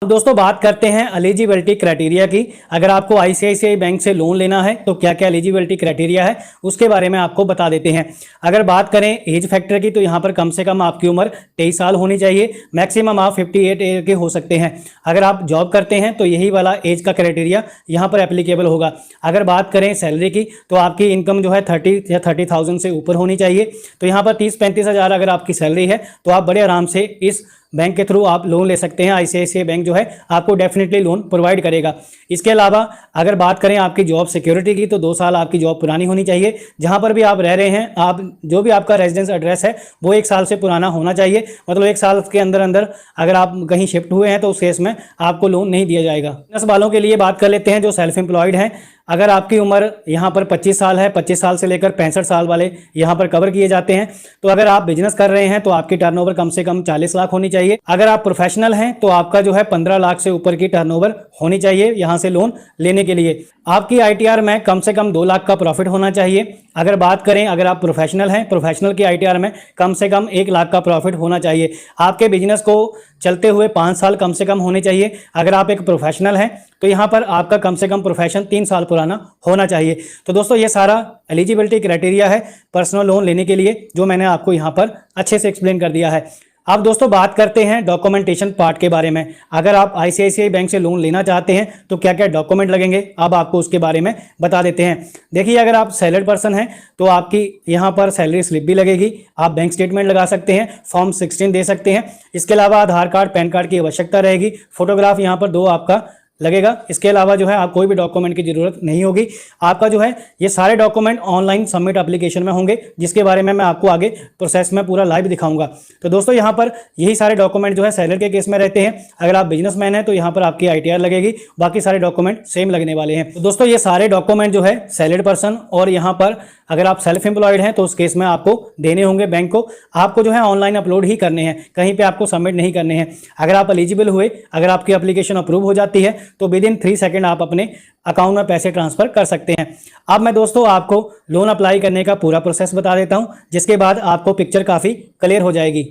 अब दोस्तों बात करते हैं एलिजिबिलिटी क्राइटेरिया की। अगर आपको आईसीआईसीआई बैंक से लोन लेना है तो क्या क्या एलिजिबिलिटी क्राइटेरिया है उसके बारे में आपको बता देते हैं। अगर बात करें एज फैक्टर की तो यहाँ पर कम से कम आपकी उम्र 23 साल होनी चाहिए, मैक्सिमम आप 58 ईयर के हो सकते हैं। अगर आप जॉब करते हैं तो यही वाला एज का क्राइटेरिया यहाँ पर एप्लीकेबल होगा। अगर बात करें सैलरी की तो आपकी इनकम जो है 30 या 30,000 से ऊपर होनी चाहिए। तो यहाँ पर 30-35 हज़ार अगर आपकी सैलरी है तो आप बड़े आराम से इस बैंक के थ्रू आप लोन ले सकते हैं। आईसीआईसीआई बैंक जो है आपको डेफिनेटली लोन प्रोवाइड करेगा। इसके अलावा अगर बात करें आपकी जॉब सिक्योरिटी की तो 2 साल आपकी जॉब पुरानी होनी चाहिए। जहां पर भी आप रह रहे हैं, आप जो भी आपका रेजिडेंस एड्रेस है वो 1 साल से पुराना होना चाहिए। मतलब 1 साल के अंदर अंदर अगर आप कहीं शिफ्ट हुए हैं तो उस केस में आपको लोन नहीं दिया जाएगा। बिजनेस वालों के लिए बात कर लेते हैं जो सेल्फ एम्प्लॉयड हैं। अगर आपकी उम्र यहाँ पर 25 साल है, 25 साल से लेकर 65 साल वाले यहाँ पर कवर किए जाते हैं। तो अगर आप बिजनेस कर रहे हैं तो आपकी टर्नओवर कम से कम 40 लाख होनी चाहिए। अगर आप प्रोफेशनल हैं तो आपका जो है 15 लाख से ऊपर की टर्नओवर होनी चाहिए यहाँ से लोन लेने के लिए। आपकी आईटीआर में कम से कम 2 लाख का प्रॉफिट होना चाहिए। अगर बात करें अगर आप प्रोफेशनल हैं, प्रोफेशनल की आईटीआर में कम से कम 1 लाख का प्रॉफिट होना चाहिए। आपके बिजनेस को चलते हुए 5 साल कम से कम होने चाहिए। अगर आप एक प्रोफेशनल हैं तो यहाँ पर आपका कम से कम प्रोफेशन 3 साल पुराना होना चाहिए। तो दोस्तों ये सारा एलिजिबिलिटी क्राइटेरिया है पर्सनल लोन लेने के लिए जो मैंने आपको यहाँ पर अच्छे से एक्सप्लेन कर दिया है। अब दोस्तों बात करते हैं डॉक्यूमेंटेशन पार्ट के बारे में। अगर आप आईसीआईसीआई बैंक से लोन लेना चाहते हैं तो क्या क्या डॉक्यूमेंट लगेंगे अब आपको उसके बारे में बता देते हैं। देखिए अगर आप सैलरीड पर्सन हैं तो आपकी यहाँ पर सैलरी स्लिप भी लगेगी, आप बैंक स्टेटमेंट लगा सकते हैं, फॉर्म 16 दे सकते हैं। इसके अलावा आधार कार्ड, पैन कार्ड की आवश्यकता रहेगी, फोटोग्राफ यहाँ पर 2 आपका लगेगा। इसके अलावा जो है आप कोई भी डॉक्यूमेंट की जरूरत नहीं होगी। आपका जो है ये सारे डॉक्यूमेंट ऑनलाइन सबमिट एप्लीकेशन में होंगे जिसके बारे में मैं आपको आगे प्रोसेस में पूरा लाइव दिखाऊंगा। तो दोस्तों यहाँ पर यही सारे डॉक्यूमेंट जो है सैलरी के केस में रहते हैं। अगर आप बिजनेसमैन हैं तो यहाँ पर आपकी आईटीआर लगेगी, बाकी सारे डॉक्यूमेंट सेम लगने वाले हैं। तो दोस्तों ये सारे डॉक्यूमेंट जो है सैलरीड पर्सन और यहाँ पर अगर आप सेल्फ एम्प्लॉयड हैं तो उस केस में आपको देने होंगे बैंक को। आपको जो है ऑनलाइन अपलोड ही करने हैं, कहीं पे आपको सबमिट नहीं करने हैं। अगर आप एलिजिबल हुए, अगर आपकी एप्लीकेशन अप्रूव हो जाती है तो विद इन 3 सेकंड आप अपने अकाउंट में पैसे ट्रांसफर कर सकते हैं। अब मैं दोस्तों आपको लोन अप्लाई करने का पूरा प्रोसेस बता देता हूं, जिसके बाद आपको पिक्चर काफी क्लियर हो जाएगी।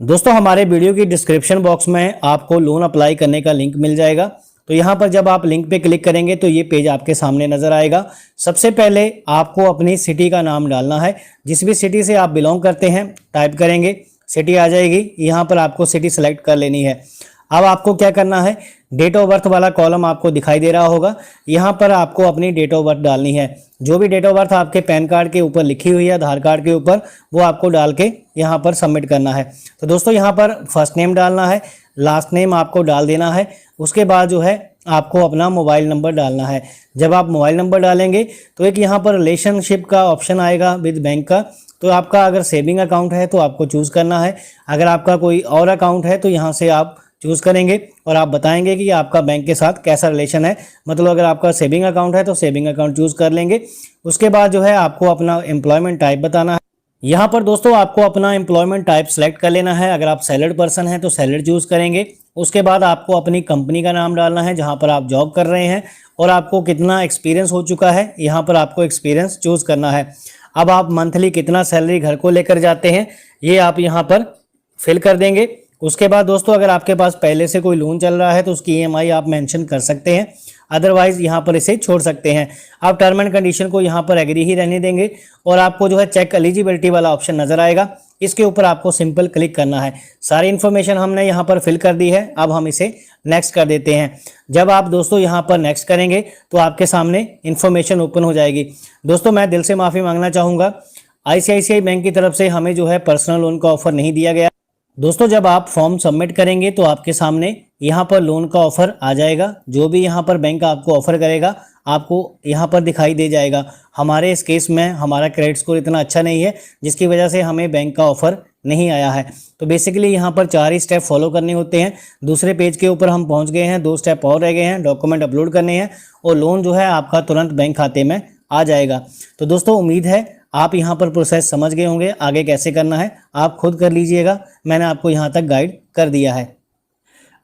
दोस्तों हमारे वीडियो की डिस्क्रिप्शन बॉक्स में आपको लोन अप्लाई करने का लिंक मिल जाएगा। तो यहाँ पर जब आप लिंक पे क्लिक करेंगे तो ये पेज आपके सामने नजर आएगा। सबसे पहले आपको अपनी सिटी का नाम डालना है, जिस भी सिटी से आप बिलोंग करते हैं टाइप करेंगे, सिटी आ जाएगी। यहाँ पर आपको सिटी सेलेक्ट कर लेनी है। अब आपको क्या करना है, डेट ऑफ बर्थ वाला कॉलम आपको दिखाई दे रहा होगा, यहाँ पर आपको अपनी डेट ऑफ बर्थ डालनी है। जो भी डेट ऑफ बर्थ आपके पैन कार्ड के ऊपर लिखी हुई है, आधार कार्ड के ऊपर, वो आपको डाल के यहाँ पर सबमिट करना है। तो दोस्तों यहाँ पर फर्स्ट नेम डालना है, लास्ट नेम आपको डाल देना है। उसके बाद जो है आपको अपना मोबाइल नंबर डालना है। जब आप मोबाइल नंबर डालेंगे तो एक यहाँ पर रिलेशनशिप का ऑप्शन आएगा विद बैंक का। तो आपका अगर सेविंग अकाउंट है तो आपको चूज़ करना है, अगर आपका कोई और अकाउंट है तो यहाँ से आप चूज़ करेंगे और आप बताएंगे कि आपका बैंक के साथ कैसा रिलेशन है। मतलब अगर आपका सेविंग अकाउंट है तो सेविंग अकाउंट चूज़ कर लेंगे। उसके बाद जो है आपको अपना एम्प्लॉयमेंट टाइप बताना है। यहाँ पर दोस्तों आपको अपना एम्प्लॉयमेंट टाइप सेलेक्ट कर लेना है। अगर आप सैलरीड पर्सन हैं तो सैलरी चूज़ करेंगे। उसके बाद आपको अपनी कंपनी का नाम डालना है जहाँ पर आप जॉब कर रहे हैं और आपको कितना एक्सपीरियंस हो चुका है, यहाँ पर आपको एक्सपीरियंस चूज़ करना है। अब आप मंथली कितना सैलरी घर को लेकर जाते हैं ये आप यहाँ पर फिल कर देंगे। उसके बाद दोस्तों अगर आपके पास पहले से कोई लोन चल रहा है तो उसकी ईएमआई आप मेंशन कर सकते हैं, अदरवाइज यहाँ पर इसे छोड़ सकते हैं। आप टर्म एंड कंडीशन को यहाँ पर एग्री ही रहने देंगे और आपको जो है चेक एलिजिबिलिटी वाला ऑप्शन नजर आएगा, इसके ऊपर आपको सिंपल क्लिक करना है। सारी इन्फॉर्मेशन हमने यहाँ पर फिल कर दी है। अब हम इसे नेक्स्ट कर देते हैं। जब आप दोस्तों यहाँ पर नेक्स्ट करेंगे तो आपके सामने इन्फॉर्मेशन ओपन हो जाएगी। दोस्तों मैं दिल से माफ़ी मांगना चाहूँगा, आईसीआईसीआई बैंक की तरफ से हमें जो है पर्सनल लोन का ऑफर नहीं दिया गया। दोस्तों जब आप फॉर्म सबमिट करेंगे तो आपके सामने यहाँ पर लोन का ऑफर आ जाएगा। जो भी यहाँ पर बैंक आपको ऑफर करेगा आपको यहाँ पर दिखाई दे जाएगा। हमारे इस केस में हमारा क्रेडिट स्कोर इतना अच्छा नहीं है जिसकी वजह से हमें बैंक का ऑफर नहीं आया है। तो बेसिकली यहाँ पर 4 ही स्टेप फॉलो करने होते हैं। दूसरे पेज के ऊपर हम पहुँच गए हैं, 2 स्टेप और रह गए हैं, डॉक्यूमेंट अपलोड करने हैं और लोन जो है आपका तुरंत बैंक खाते में आ जाएगा। तो दोस्तों उम्मीद है आप यहाँ पर प्रोसेस समझ गए होंगे, आगे कैसे करना है आप खुद कर लीजिएगा। मैंने आपको यहाँ तक गाइड कर दिया है।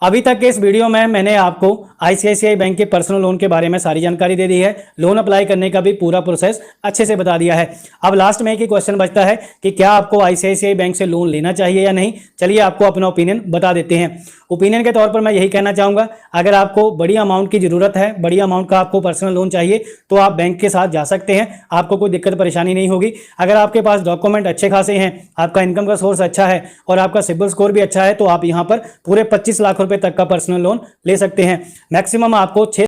अभी तक के इस वीडियो में मैंने आपको आईसीआईसीआई बैंक के पर्सनल लोन के बारे में सारी जानकारी दे दी है, लोन अप्लाई करने का भी पूरा प्रोसेस अच्छे से बता दिया है। अब लास्ट में एक ही क्वेश्चन बचता है कि क्या आपको आईसीआईसीआई बैंक से लोन लेना चाहिए या नहीं। चलिए आपको अपना ओपिनियन बता देते हैं। ओपिनियन के तौर पर मैं यही कहना चाहूंगा, अगर आपको बड़ी अमाउंट की जरूरत है, बड़ी अमाउंट का आपको पर्सनल लोन चाहिए, तो आप बैंक के साथ जा सकते हैं, आपको कोई दिक्कत परेशानी नहीं होगी। अगर आपके पास डॉक्यूमेंट अच्छे खासे हैं, आपका इनकम का सोर्स अच्छा है और आपका सिबिल स्कोर भी अच्छा है, तो आप यहां पर पूरे 25 लाख रुपए तक का पर्सनल लोन ले सकते हैं। मैक्सिमम आपको 6